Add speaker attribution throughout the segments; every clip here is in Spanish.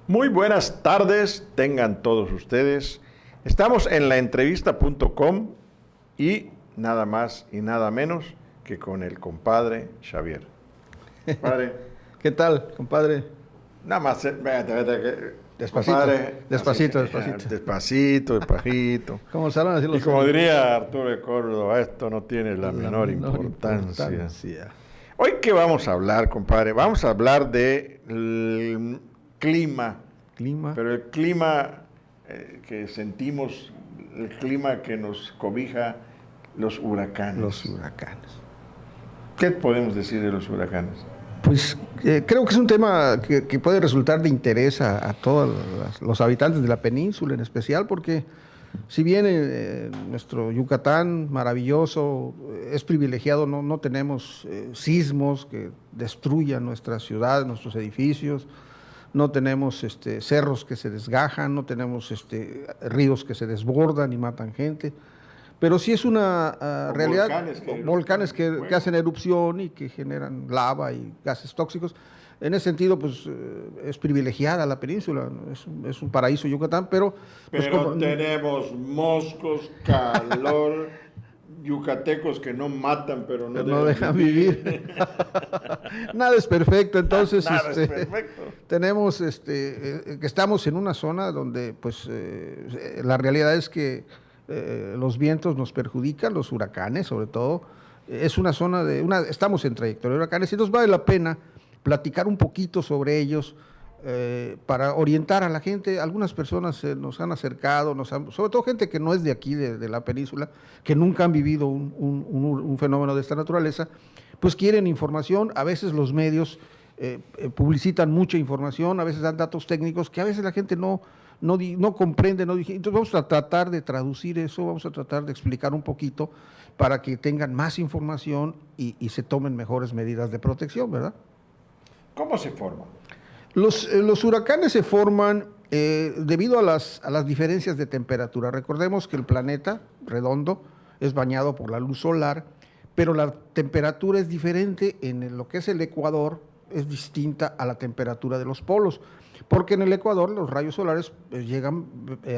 Speaker 1: Muy buenas tardes, tengan todos ustedes. Estamos en laentrevista.com y nada más y nada menos que con el compadre Xavier.
Speaker 2: Compadre. ¿Qué tal, compadre?
Speaker 1: Nada más, vete.
Speaker 2: Despacito,
Speaker 1: Compadre,
Speaker 2: despacito.
Speaker 1: Despacito.
Speaker 2: Como saben así los
Speaker 1: Y como diría Arturo de Córdoba, esto no tiene la menor importancia. Hoy, ¿qué vamos a hablar, compadre? Vamos a hablar del clima. Pero el clima que sentimos, el clima que nos cobija, los huracanes. ¿Qué podemos decir de los huracanes?
Speaker 2: Pues creo que es un tema que puede resultar de interés a todos los habitantes de la península en especial, porque si bien nuestro Yucatán maravilloso es privilegiado, no tenemos sismos que destruyan nuestra ciudad, nuestros edificios, no tenemos cerros que se desgajan, no tenemos ríos que se desbordan y matan gente. Pero sí es una realidad, volcanes que hacen erupción y que generan lava y gases tóxicos. En ese sentido, pues es privilegiada la península, es un paraíso Yucatán, pero
Speaker 1: tenemos moscos, calor, yucatecos que no matan, pero no
Speaker 2: dejan vivir. Nada es perfecto, entonces
Speaker 1: Nada es perfecto.
Speaker 2: Tenemos que estamos en una zona donde pues la realidad es que los vientos nos perjudican, los huracanes sobre todo. Es una zona estamos en trayectoria de huracanes y nos vale la pena platicar un poquito sobre ellos para orientar a la gente. Algunas personas nos han acercado, sobre todo gente que no es de aquí, de la península, que nunca han vivido un fenómeno de esta naturaleza, pues quieren información. A veces los medios publicitan mucha información, a veces dan datos técnicos que a veces la gente no comprende, entonces vamos a tratar de traducir eso, vamos a tratar de explicar un poquito para que tengan más información y se tomen mejores medidas de protección, ¿verdad?
Speaker 1: ¿Cómo se forman?
Speaker 2: Los huracanes se forman debido a las diferencias de temperatura. Recordemos que el planeta redondo es bañado por la luz solar, pero la temperatura es diferente en lo que es el Ecuador, es distinta a la temperatura de los polos, porque en el Ecuador los rayos solares llegan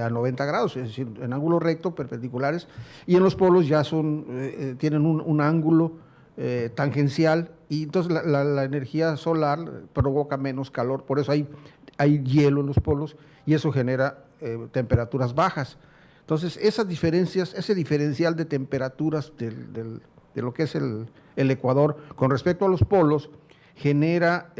Speaker 2: a 90 grados, es decir, en ángulo recto, perpendiculares, y en los polos ya tienen un ángulo tangencial, y entonces la energía solar provoca menos calor, por eso hay hielo en los polos, y eso genera temperaturas bajas. Entonces esas diferencias, ese diferencial de temperaturas de lo que es el Ecuador con respecto a los polos, genera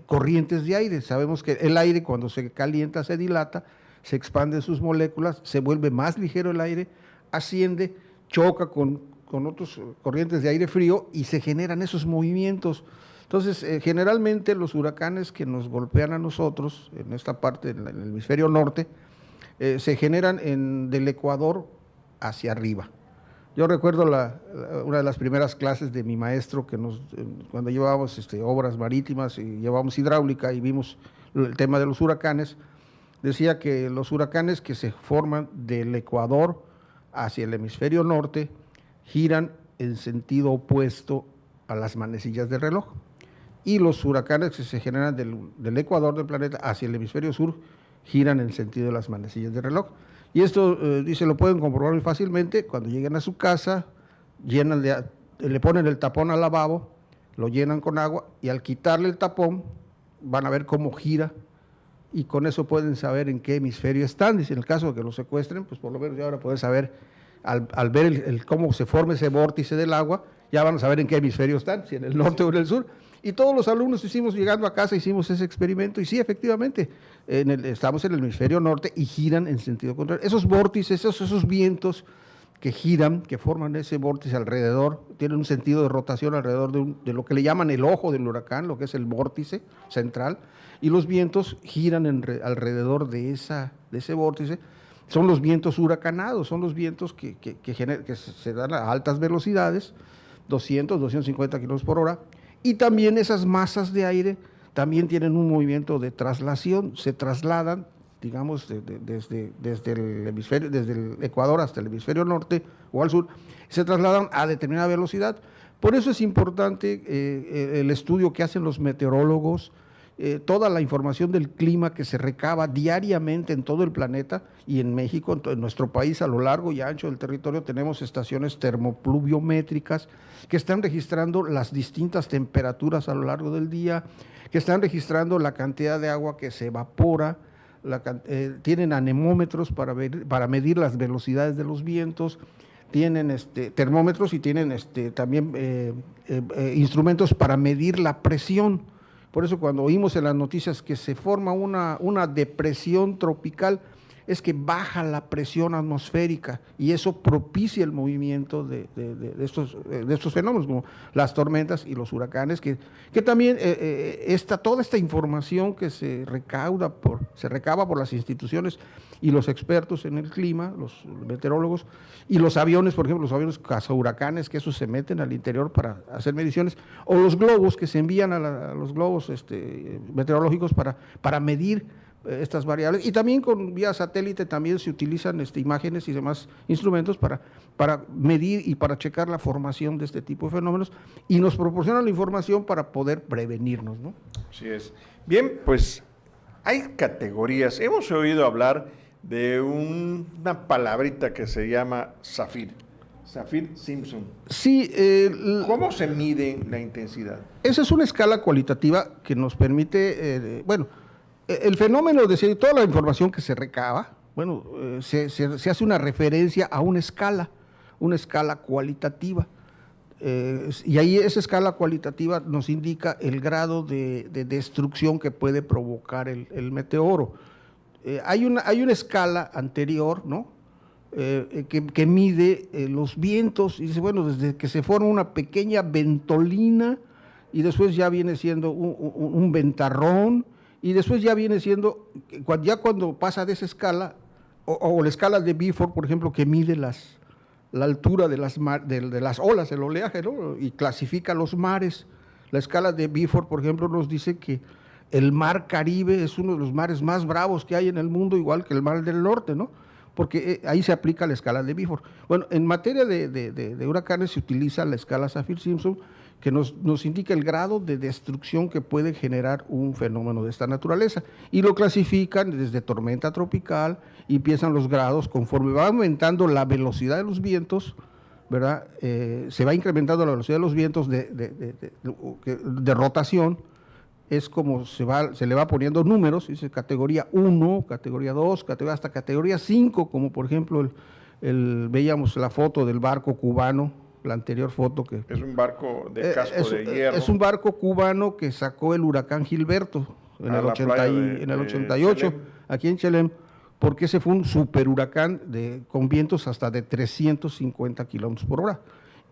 Speaker 2: corrientes de aire. Sabemos que el aire cuando se calienta se dilata, se expanden sus moléculas, se vuelve más ligero el aire, asciende, choca con otras corrientes de aire frío y se generan esos movimientos. Entonces, generalmente los huracanes que nos golpean a nosotros, en esta parte, en el hemisferio norte, se generan del Ecuador hacia arriba. Yo recuerdo una de las primeras clases de mi maestro cuando llevábamos obras marítimas y llevábamos hidráulica y vimos el tema de los huracanes, decía que los huracanes que se forman del Ecuador hacia el hemisferio norte giran en sentido opuesto a las manecillas del reloj, y los huracanes que se generan del Ecuador del planeta hacia el hemisferio sur giran en sentido de las manecillas del reloj. Y esto, dice, lo pueden comprobar muy fácilmente cuando lleguen a su casa, le ponen el tapón al lavabo, lo llenan con agua y al quitarle el tapón van a ver cómo gira y con eso pueden saber en qué hemisferio están. Dice, en el caso de que lo secuestren, pues por lo menos ya van a poder saber, al ver cómo se forma ese vórtice del agua, ya van a saber en qué hemisferio están, si en el norte o en el sur. Y todos los alumnos llegando a casa, hicimos ese experimento y sí, efectivamente, estamos en el hemisferio norte y giran en sentido contrario. Esos vórtices, esos vientos que giran, que forman ese vórtice alrededor, tienen un sentido de rotación alrededor de lo que le llaman el ojo del huracán, lo que es el vórtice central, y los vientos giran alrededor de ese vórtice. Son los vientos huracanados, son los vientos que se dan a altas velocidades, 200, 250 kilómetros por hora, y también esas masas de aire también tienen un movimiento de traslación, se trasladan, digamos, desde el Ecuador hasta el hemisferio norte o al sur, se trasladan a determinada velocidad. Por eso es importante el estudio que hacen los meteorólogos toda la información del clima que se recaba diariamente en todo el planeta y en México, en nuestro país, a lo largo y ancho del territorio, tenemos estaciones termopluviométricas que están registrando las distintas temperaturas a lo largo del día, que están registrando la cantidad de agua que se evapora, tienen anemómetros para medir las velocidades de los vientos, tienen termómetros y tienen también instrumentos para medir la presión. Por eso cuando oímos en las noticias que se forma una depresión tropical, es que baja la presión atmosférica y eso propicia el movimiento de estos fenómenos, como las tormentas y los huracanes, que también toda esta información que se recaba por las instituciones y los expertos en el clima, los meteorólogos, y los aviones, por ejemplo, los aviones cazahuracanes, que esos se meten al interior para hacer mediciones, o los globos que se envían a los globos meteorológicos para medir estas variables, y también con vía satélite también se utilizan imágenes y demás instrumentos para medir y para checar la formación de este tipo de fenómenos, y nos proporcionan la información para poder prevenirnos, ¿no?
Speaker 1: Así es. Bien, pues hay categorías. Hemos oído hablar de una palabrita que se llama Saffir-Simpson.
Speaker 2: Sí.
Speaker 1: ¿Cómo se mide la intensidad?
Speaker 2: Esa es una escala cualitativa que nos permite, el fenómeno de toda la información que se recaba, se hace una referencia a una escala cualitativa. Y ahí esa escala cualitativa nos indica el grado de destrucción que puede provocar el meteoro. Hay una escala anterior, ¿no? Que mide los vientos, y dice, desde que se forma una pequeña ventolina, y después ya viene siendo un ventarrón, y después ya viene siendo, cuando pasa de esa escala, o la escala de Beaufort, por ejemplo, que mide la altura de las olas, el oleaje, ¿no? Y clasifica los mares. La escala de Beaufort, por ejemplo, nos dice que el mar Caribe es uno de los mares más bravos que hay en el mundo, igual que el mar del norte, ¿no? Porque ahí se aplica la escala de Beaufort. Bueno, en materia de huracanes se utiliza la escala Saffir-Simpson, que nos indica el grado de destrucción que puede generar un fenómeno de esta naturaleza, y lo clasifican desde tormenta tropical, y empiezan los grados conforme va aumentando la velocidad de los vientos, ¿verdad? Se va incrementando la velocidad de los vientos de rotación, es como se le va poniendo números, dice categoría 1, categoría 2, hasta categoría 5, como por ejemplo veíamos la foto del barco cubano, la anterior foto que...
Speaker 1: Es un barco de casco de hierro.
Speaker 2: Es un barco cubano que sacó el huracán Gilberto en el 88, aquí en Chelem, porque ese fue un superhuracán con vientos hasta de 350 kilómetros por hora,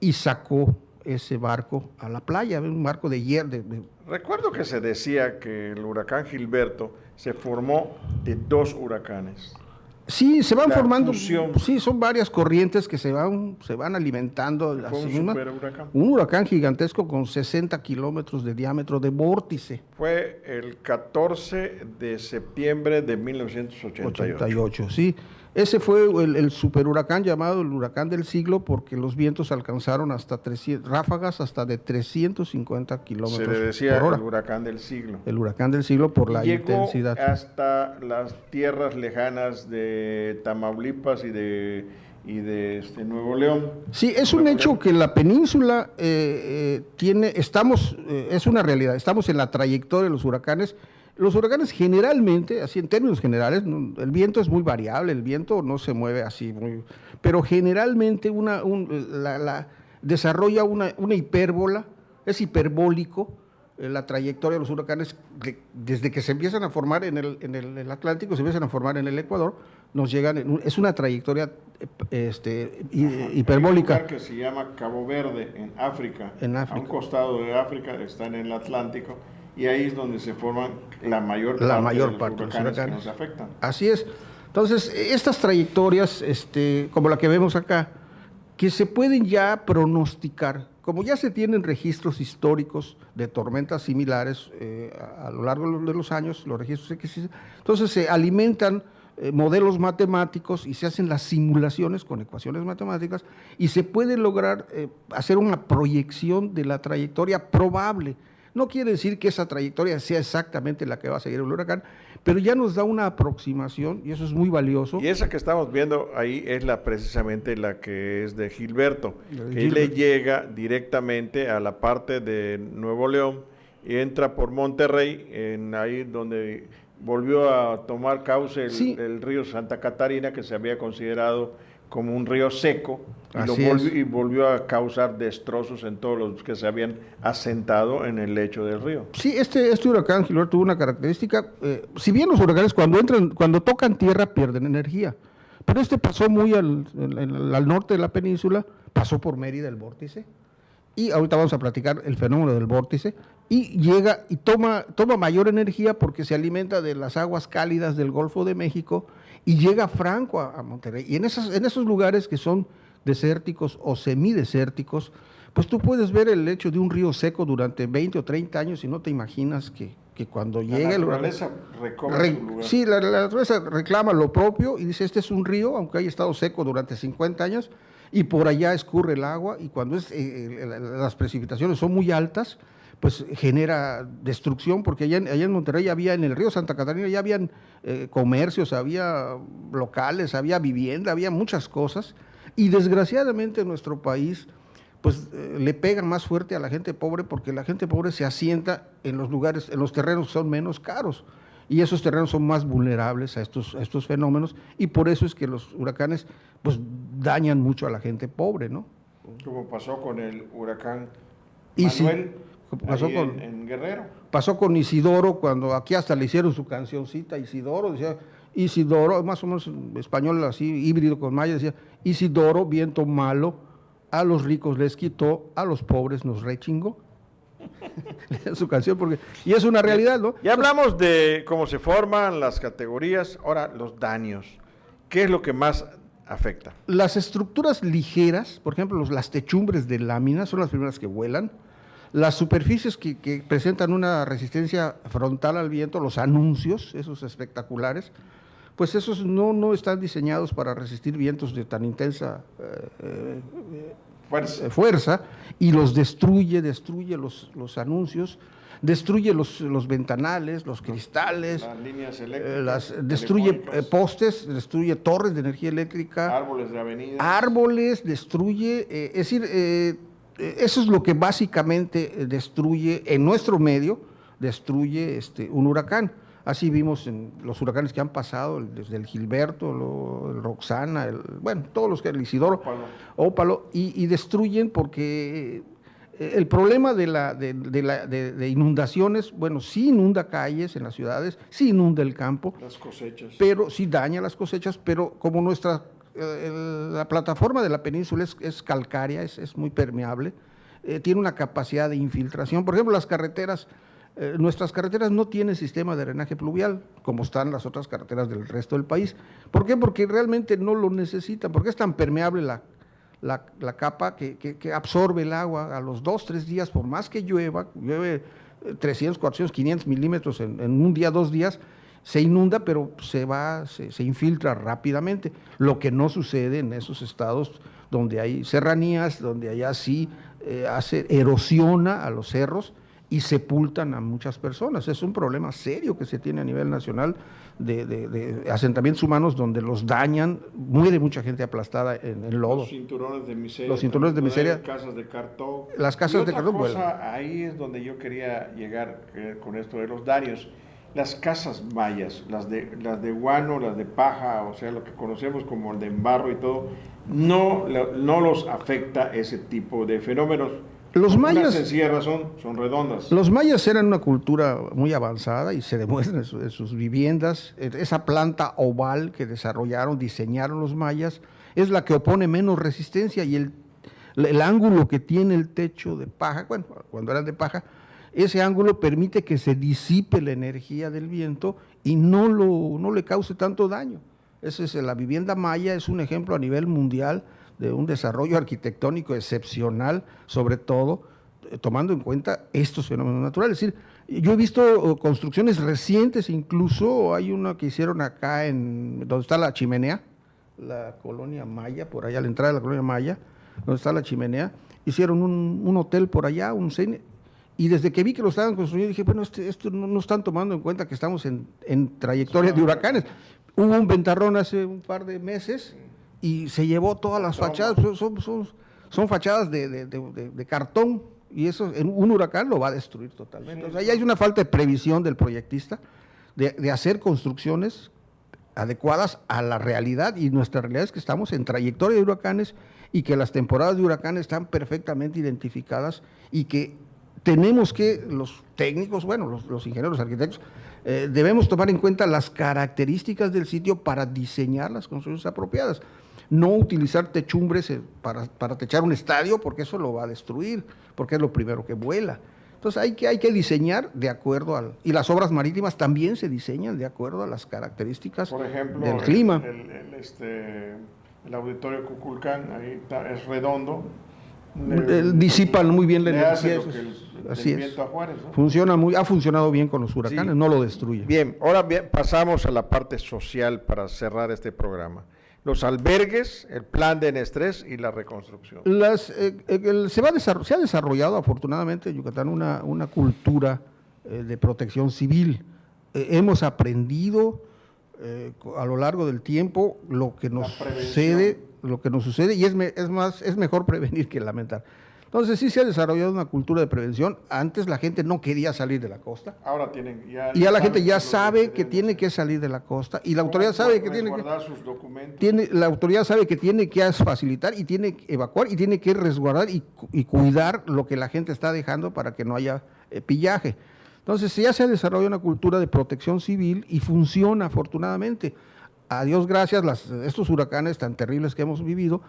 Speaker 2: y sacó ese barco a la playa, un barco de hierro.
Speaker 1: Recuerdo que se decía que el huracán Gilberto se formó de 2 huracanes.
Speaker 2: Sí, se van formando, sí, son varias corrientes que se van alimentando.
Speaker 1: Fue un superhuracán.
Speaker 2: Un huracán gigantesco con 60 kilómetros de diámetro de vórtice.
Speaker 1: Fue el 14 de septiembre de 1988.
Speaker 2: Sí. Ese fue el superhuracán llamado el huracán del siglo, porque los vientos alcanzaron ráfagas hasta de 350 kilómetros por hora.
Speaker 1: Se le decía el huracán del siglo.
Speaker 2: El huracán del siglo por la intensidad.
Speaker 1: Llegó hasta las tierras lejanas de Tamaulipas y de Nuevo León.
Speaker 2: Sí, es un hecho que la península es una realidad. Estamos en la trayectoria de los huracanes. Los huracanes generalmente, así en términos generales, el viento es muy variable, el viento no se mueve así, pero generalmente desarrolla una hipérbola, es hiperbólico la trayectoria de los huracanes, desde que se empiezan a formar en el Atlántico, se empiezan a formar en el Ecuador, nos llegan, es una trayectoria hiperbólica.
Speaker 1: Hay un lugar que se llama Cabo Verde, en África, a un costado de África, está en el Atlántico, y ahí es donde se forman la mayor parte de los huracanes que nos afectan.
Speaker 2: Así es. Entonces, estas trayectorias, como la que vemos acá, que se pueden ya pronosticar, como ya se tienen registros históricos de tormentas similares a lo largo de los años, los registros existen, entonces se alimentan modelos matemáticos y se hacen las simulaciones con ecuaciones matemáticas, y se puede lograr hacer una proyección de la trayectoria probable. No quiere decir que esa trayectoria sea exactamente la que va a seguir el huracán, pero ya nos da una aproximación y eso es muy valioso.
Speaker 1: Y esa que estamos viendo ahí es precisamente la que es de Gilberto, que le llega directamente a la parte de Nuevo León y entra por Monterrey, ahí donde volvió a tomar cauce el río Santa Catarina, que se había considerado como un río seco, y volvió a causar destrozos en todos los que se habían asentado en el lecho del río.
Speaker 2: Sí, este huracán, Gilberto, tuvo una característica, si bien los huracanes cuando tocan tierra pierden energía, pero pasó muy al norte de la península, pasó por Mérida el vórtice, y ahorita vamos a platicar el fenómeno del vórtice, y llega y toma mayor energía porque se alimenta de las aguas cálidas del Golfo de México, y llega franco a Monterrey. Y en esos lugares que son desérticos o semidesérticos, pues tú puedes ver el lecho de un río seco durante 20 o 30 años y no te imaginas que cuando llega
Speaker 1: el huracán... La naturaleza recobra su lugar.
Speaker 2: Sí, la naturaleza reclama lo propio y dice, este es un río, aunque haya estado seco durante 50 años, y por allá escurre el agua, y cuando las precipitaciones son muy altas, pues genera destrucción, porque allá en Monterrey en el río Santa Catarina ya habían comercios, había locales, había vivienda, había muchas cosas, y desgraciadamente en nuestro país pues le pega más fuerte a la gente pobre, porque la gente pobre se asienta en los terrenos que son menos caros, y esos terrenos son más vulnerables a estos fenómenos, y por eso es que los huracanes pues dañan mucho a la gente pobre, ¿no?
Speaker 1: Como pasó con el huracán Manuel.
Speaker 2: Pasó
Speaker 1: en Guerrero.
Speaker 2: Pasó con Isidoro, cuando aquí hasta le hicieron su cancioncita, Isidoro, decía, Isidoro, más o menos español así, híbrido con maya, decía, Isidoro, viento malo, a los ricos les quitó, a los pobres nos rechingó. Su canción, y es una realidad, ¿no?
Speaker 1: Ya hablamos de cómo se forman las categorías, ahora los daños. ¿Qué es lo que más afecta?
Speaker 2: Las estructuras ligeras, por ejemplo, las techumbres de lámina, son las primeras que vuelan. Las superficies que presentan una resistencia frontal al viento, los anuncios, esos espectaculares, pues esos no están diseñados para resistir vientos de tan intensa fuerza, y los destruye los anuncios, destruye los ventanales, los cristales,
Speaker 1: las líneas eléctricas,
Speaker 2: destruye postes, destruye torres de energía eléctrica,
Speaker 1: árboles de avenidas,
Speaker 2: destruye, es decir, eso es lo que básicamente destruye en nuestro medio, destruye un huracán. Así vimos en los huracanes que han pasado, desde el Gilberto, el Roxana, todos los que el Isidoro, Ópalo, y destruyen porque el problema de inundaciones, sí inunda calles en las ciudades, sí inunda el campo,
Speaker 1: las cosechas,
Speaker 2: pero sí daña las cosechas, pero como la plataforma de la península es calcárea, es muy permeable, tiene una capacidad de infiltración. Por ejemplo, las carreteras, nuestras carreteras no tienen sistema de drenaje pluvial, como están las otras carreteras del resto del país. ¿Por qué? Porque realmente no lo necesitan, porque es tan permeable la capa que absorbe el agua a los 2-3 días, por más que llueve 300, 400, 500 milímetros en un día, 2 días, se inunda, pero se infiltra rápidamente, lo que no sucede en esos estados donde hay serranías, donde allá sí erosiona a los cerros y sepultan a muchas personas. Es un problema serio que se tiene a nivel nacional de asentamientos humanos donde los dañan, muere mucha gente aplastada en lodo.
Speaker 1: Los cinturones de miseria.
Speaker 2: Los cinturones de miseria.
Speaker 1: Casas de cartón.
Speaker 2: Las casas de cartón.
Speaker 1: Ahí es donde yo quería llegar con esto de los daños. Las casas mayas, las de guano, las de paja, o sea, lo que conocemos como el de embarro y todo, no los afecta ese tipo de fenómenos.
Speaker 2: Los mayas,
Speaker 1: una sencilla razón, son redondas.
Speaker 2: Los mayas eran una cultura muy avanzada y se demuestra en sus viviendas. Esa planta oval que diseñaron los mayas, es la que opone menos resistencia, y el ángulo que tiene el techo de paja, cuando eran de paja, ese ángulo permite que se disipe la energía del viento y no le cause tanto daño. La vivienda maya es un ejemplo a nivel mundial de un desarrollo arquitectónico excepcional, sobre todo tomando en cuenta estos fenómenos naturales. Es decir, yo he visto construcciones recientes, incluso hay una que hicieron acá donde está la chimenea, la colonia maya, por allá a la entrada de la colonia maya, donde está la chimenea, hicieron un hotel por allá, un cine, Y desde que vi que lo estaban construyendo, dije, bueno, esto no están tomando en cuenta que estamos en trayectoria de huracanes. Hubo un ventarrón hace un par de meses y se llevó todas las fachadas, son fachadas de cartón, y eso en un huracán lo va a destruir totalmente. O sea, ya hay una falta de previsión del proyectista de hacer construcciones adecuadas a la realidad, y nuestra realidad es que estamos en trayectoria de huracanes y que las temporadas de huracanes están perfectamente identificadas, y que tenemos que, los técnicos, bueno, los ingenieros, los arquitectos, debemos tomar en cuenta las características del sitio para diseñar las construcciones apropiadas. No utilizar techumbres para techar un estadio, porque eso lo va a destruir, porque es lo primero que vuela. Entonces hay que diseñar de acuerdo y las obras marítimas también se diseñan de acuerdo a las características
Speaker 1: Por ejemplo,
Speaker 2: del clima.
Speaker 1: El auditorio Cuculcán, ahí es redondo.
Speaker 2: Disipan muy bien la energía.
Speaker 1: Así es. Viento a Juárez,
Speaker 2: ¿no? Ha funcionado bien con los huracanes, sí. No lo destruye.
Speaker 1: Bien, ahora pasamos a la parte social para cerrar este programa. Los albergues, el plan de N3 y la reconstrucción.
Speaker 2: Se ha desarrollado afortunadamente en Yucatán una cultura de protección civil. Hemos aprendido a lo largo del tiempo lo que nos sucede, y es mejor prevenir que lamentar. Entonces sí se ha desarrollado una cultura de prevención. Antes la gente no quería salir de la costa.
Speaker 1: Ahora
Speaker 2: ya la gente ya sabe que tiene que salir de la costa, y la autoridad sabe que tiene que
Speaker 1: guardar sus documentos.
Speaker 2: La autoridad sabe que tiene que facilitar y tiene que evacuar y tiene que resguardar y cuidar lo que la gente está dejando para que no haya pillaje. Entonces ya se ha desarrollado una cultura de protección civil y funciona afortunadamente. A Dios gracias, estos huracanes tan terribles que hemos vivido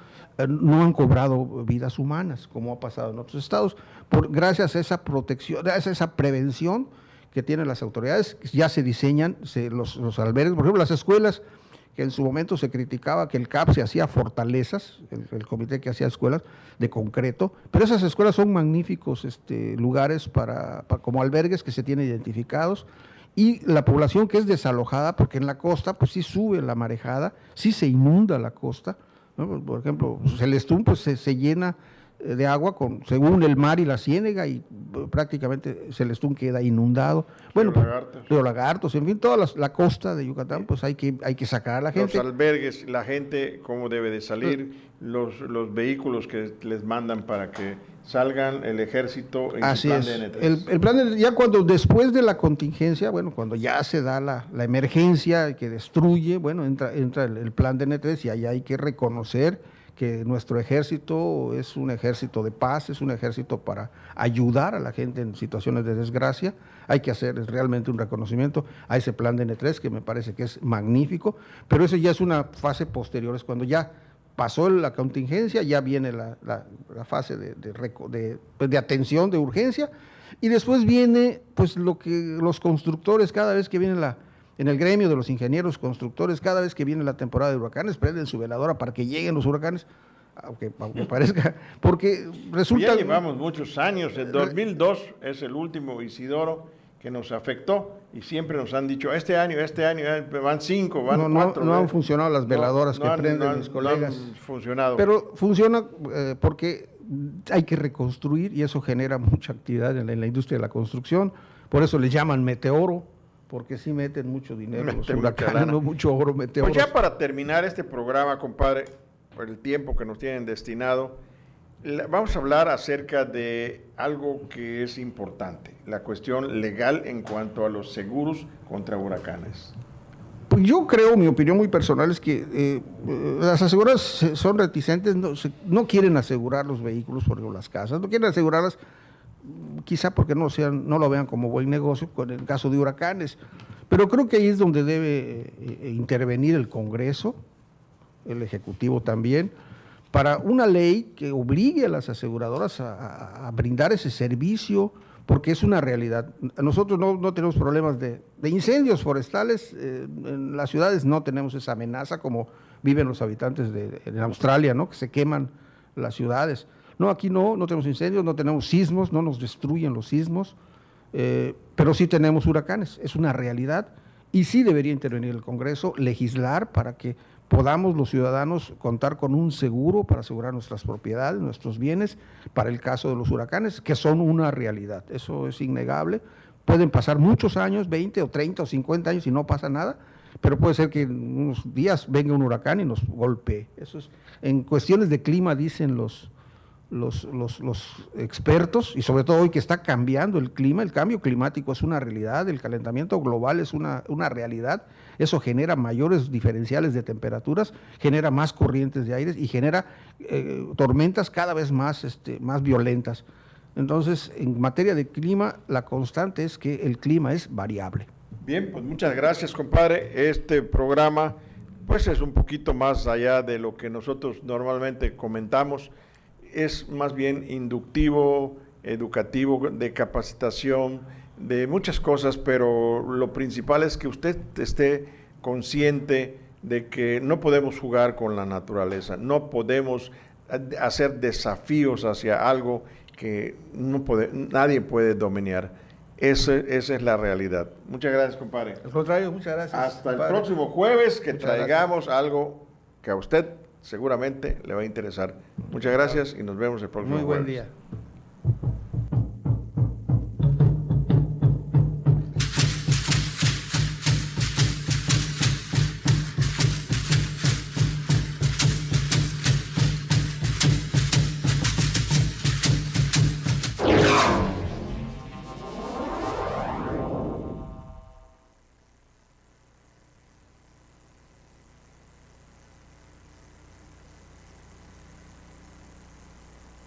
Speaker 2: no han cobrado vidas humanas, como ha pasado en otros estados, gracias a esa protección, a esa prevención que tienen las autoridades. Ya se diseñan los albergues, por ejemplo, las escuelas, que en su momento se criticaba que el CAP se hacía fortalezas, el comité que hacía escuelas de concreto, pero esas escuelas son magníficos lugares como albergues que se tienen identificados. Y la población que es desalojada, porque en la costa pues sí sube la marejada, sí se inunda la costa, ¿no? Por ejemplo, Celestún pues se llena de agua según el mar y la ciénega, y prácticamente Celestún queda inundado. Bueno, Río Lagartos, en fin, toda la costa de Yucatán, pues hay que sacar a la gente.
Speaker 1: Los albergues, la gente cómo debe de salir, los vehículos que les mandan para que salgan, el ejército en
Speaker 2: Así
Speaker 1: su plan
Speaker 2: es.
Speaker 1: de N3.
Speaker 2: El plan de, ya después de la contingencia, bueno, cuando ya se da la emergencia que destruye, bueno, entra el plan de N3, y ahí hay que reconocer que nuestro ejército es un ejército de paz, es un ejército para ayudar a la gente en situaciones de desgracia. Hay que hacer realmente un reconocimiento a ese plan de N3, que me parece que es magnífico, pero eso ya es una fase posterior, es cuando ya pasó la contingencia, ya viene la fase de atención, de urgencia, y después viene pues lo que los constructores, cada vez que viene en el gremio de los ingenieros constructores, cada vez que viene la temporada de huracanes, prenden su veladora para que lleguen los huracanes, aunque parezca, porque resulta...
Speaker 1: Ya llevamos muchos años, el 2002 es el último Isidoro que nos afectó, y siempre nos han dicho, este año, van 5, van 4.
Speaker 2: No han funcionado las veladoras que prenden mis colegas.
Speaker 1: No han funcionado.
Speaker 2: Pero funciona porque hay que reconstruir, y eso genera mucha actividad en la industria de la construcción. Por eso le llaman meteoro, porque sí meten mucho dinero, los huracanes, mucho oro, meteoros.
Speaker 1: Pues ya para terminar este programa, compadre, por el tiempo que nos tienen destinado, vamos a hablar acerca de algo que es importante, la cuestión legal en cuanto a los seguros contra huracanes.
Speaker 2: Pues yo creo, mi opinión muy personal es que las aseguradoras son reticentes, no quieren asegurar los vehículos, por ejemplo, las casas, no quieren asegurarlas, quizá porque no lo vean como buen negocio en el caso de huracanes, pero creo que ahí es donde debe intervenir el Congreso, el Ejecutivo también, para una ley que obligue a las aseguradoras a brindar ese servicio, porque es una realidad. Nosotros no tenemos problemas de incendios forestales, en las ciudades no tenemos esa amenaza como viven los habitantes en Australia, ¿no? Que se queman las ciudades. No, aquí no tenemos incendios, no tenemos sismos, no nos destruyen los sismos, pero sí tenemos huracanes, es una realidad, y sí debería intervenir el Congreso, legislar para que podamos los ciudadanos contar con un seguro para asegurar nuestras propiedades, nuestros bienes, para el caso de los huracanes, que son una realidad. Eso es innegable. Pueden pasar muchos años, 20 o 30 o 50 años y no pasa nada, pero puede ser que en unos días venga un huracán y nos golpee. Eso es, en cuestiones de clima dicen los expertos, y sobre todo hoy que está cambiando el clima, el cambio climático es una realidad, el calentamiento global es una realidad, eso genera mayores diferenciales de temperaturas, genera más corrientes de aire y genera tormentas cada vez más violentas. Entonces, en materia de clima, la constante es que el clima es variable.
Speaker 1: Bien, pues muchas gracias, compadre. Este programa pues es un poquito más allá de lo que nosotros normalmente comentamos. Es más bien inductivo, educativo, de capacitación, de muchas cosas, pero lo principal es que usted esté consciente de que no podemos jugar con la naturaleza, no podemos hacer desafíos hacia algo que nadie puede dominar. Esa es la realidad. Muchas gracias, compadre.
Speaker 2: Al contrario, muchas gracias.
Speaker 1: Hasta el próximo jueves, que traigamos algo que a usted seguramente le va a interesar. Muchas gracias y nos vemos el próximo jueves.
Speaker 2: Muy buen día.